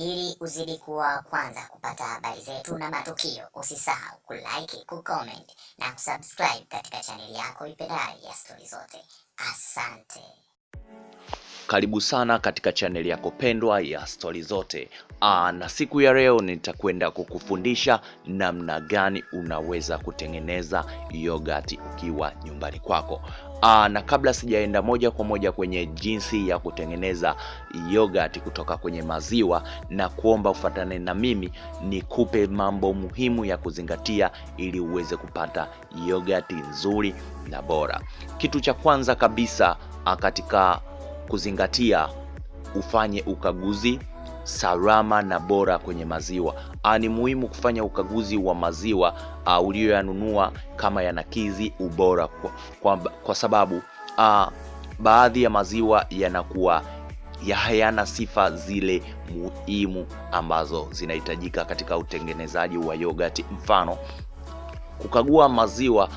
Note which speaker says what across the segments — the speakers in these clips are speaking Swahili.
Speaker 1: Ili uzidi kuwa kwanza kupata habari zetu na matukio, usisahau kulike, kucomment na kusubscribe katika chaneli yako ipendayo ya Stori Zote. Asante.
Speaker 2: Karibu sana katika chaneli yako pendwa ya Stori Zote. Na siku ya leo nitakwenda kukufundisha namna gani unaweza kutengeneza yogurt ukiwa nyumbani kwako. Na kabla sijaenda moja kwa moja kwenye jinsi ya kutengeneza yogurt kutoka kwenye maziwa, na kuomba ufuatane na mimi nikupe mambo muhimu ya kuzingatia ili uweze kupata yogurt nzuri na bora. Kitu cha kwanza kabisa katika kuzingatia, ufanye ukaguzi salama na bora kwenye maziwa. Ni muhimu kufanya ukaguzi wa maziwa uliyoyanunua kama yanakidhi ubora kwa sababu baadhi ya maziwa yanakuwa hayana sifa zile muhimu ambazo zinahitajika katika utengenezaji wa yogurt. Mfano, kukagua maziwa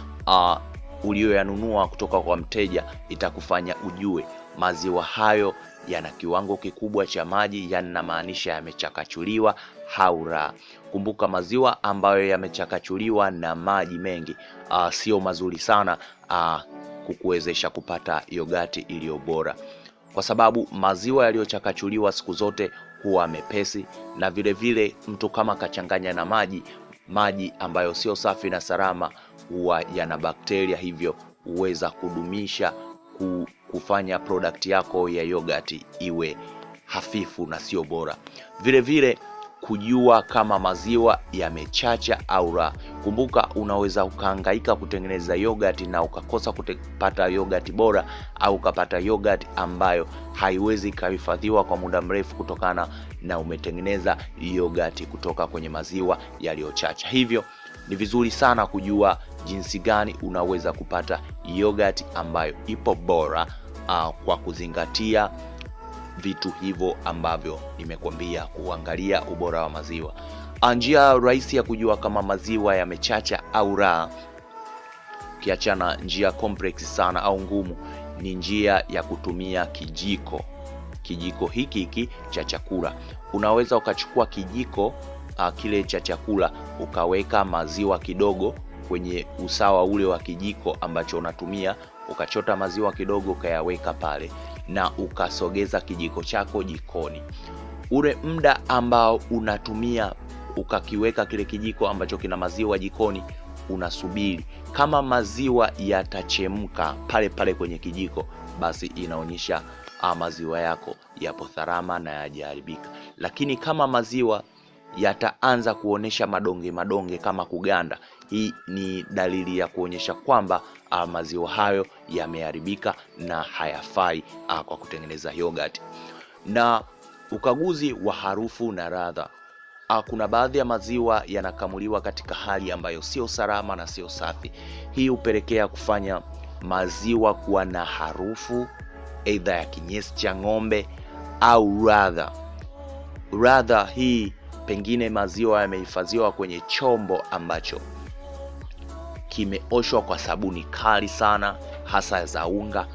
Speaker 2: uliyoyanunua kutoka kwa mteja itakufanya ujue maziwa hayo yana kiwango kikubwa cha maji, yanamaanisha yamechakachuliwa au la. Kumbuka, maziwa ambayo yamechakachuliwa na maji mengi sio mazuri sana kukuwezesha kupata yogurt iliyo bora, kwa sababu maziwa yaliyochakachuliwa siku zote huwa mepesi, na vile vile mtu kama kachanganya na maji ambayo sio safi na salama, huwa yana bakteria, hivyo huweza kudumisha kufanya product yako ya yogurt iwe hafifu na sio bora. Vile vile kujua kama maziwa yamechacha au la. Kumbuka, unaweza ukahangaika kutengeneza yogurt na ukakosa kupata yogurt bora, au ukapata yogurt ambayo haiwezi kuhifadhiwa kwa muda mrefu kutokana na umetengeneza yogurt kutoka kwenye maziwa yaliyochacha. Hivyo ni vizuri sana kujua jinsi gani unaweza kupata yogurt ambayo ipo bora kwa kuzingatia vitu hivyo ambavyo nimekuambia, kuangalia ubora wa maziwa. Njia rahisi ya kujua kama maziwa yamechacha au la, kiachana njia complex sana au ngumu, ni njia ya kutumia kijiko hiki cha chakula. Unaweza ukachukua kijiko kile cha chakula, ukaweka maziwa kidogo kwenye usawa ule wa kijiko ambacho unatumia, ukachota maziwa kidogo ukayaweka pale, na ukasogeza kijiko chako jikoni. Ule muda ambao unatumia ukakiweka kile kijiko ambacho kina maziwa jikoni, unasubiri. Kama maziwa yatachemka pale pale kwenye kijiko, basi inaonyesha maziwa yako yapo salama na hayajaharibika. Lakini kama maziwa yataanza kuonesha madonge kama kuganda, hii ni dalili ya kuonyesha kwamba maziwa hayo yameharibika na hayafai kwa kutengeneza yogurt. Na ukaguzi wa harufu na ladha. Kuna baadhi ya maziwa yanakamuliwa katika hali ambayo sio salama na sio safi. Hii hupelekea kufanya maziwa kuwa na harufu aidha ya kinyesi cha ng'ombe au ladha hii, pengine maziwa yamehifadhiwa kwenye chombo ambacho kimeoshwa kwa sabuni kali sana, hasa za unga,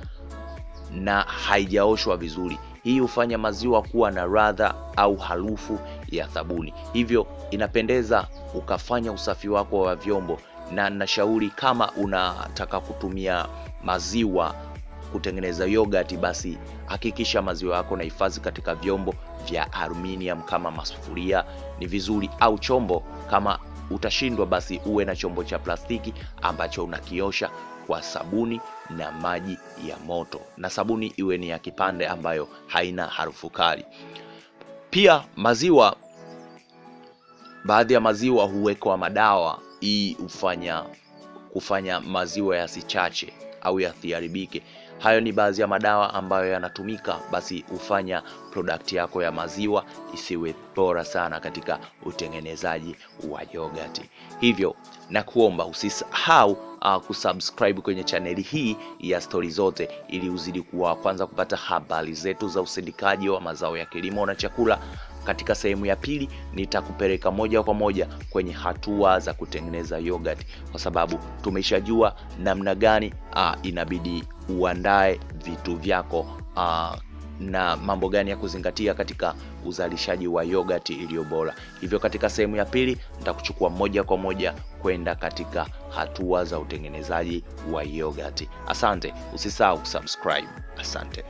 Speaker 2: na haijaoshwa vizuri. Hii hufanya maziwa kuwa na ladha au harufu ya sabuni. Hivyo inapendeza ukafanya usafi wako wa vyombo, na nashauri kama unataka kutumia maziwa kutengeneza yogurt, basi hakikisha maziwa yako na hifadhi katika vyombo vya aluminium kama masufuria ni vizuri, au chombo. Kama utashindwa, basi uwe na chombo cha plastiki ambacho unakiosha kwa sabuni na maji ya moto, na sabuni iwe ni ya kipande ambayo haina harufu kali. Pia baadhi ya maziwa huwekwa madawa. Hii kufanya maziwa yasichache au yasiharibike. Hayo ni baadhi ya madawa ambayo yanatumika, basi hufanya product yako ya maziwa isiwe bora sana katika utengenezaji wa yogurt. Hivyo na kuomba usisahau kusubscribe kwenye chaneli hii ya Stori Zote ili uzidi kuwa kwanza kupata habari zetu za usindikaji wa mazao ya kilimo na chakula. Katika sehemu ya pili nitakupeleka moja kwa moja kwenye hatua za kutengeneza yogurt, kwa sababu tumeshajua namna gani inabidi uandae vitu vyako na mambo gani ya kuzingatia katika uzalishaji wa yogurt iliyo bora. Hivyo katika sehemu ya pili nitakuchukua moja kwa moja kwenda katika hatua za utengenezaji wa yogurt. Asante, usisahau kusubscribe. Asante.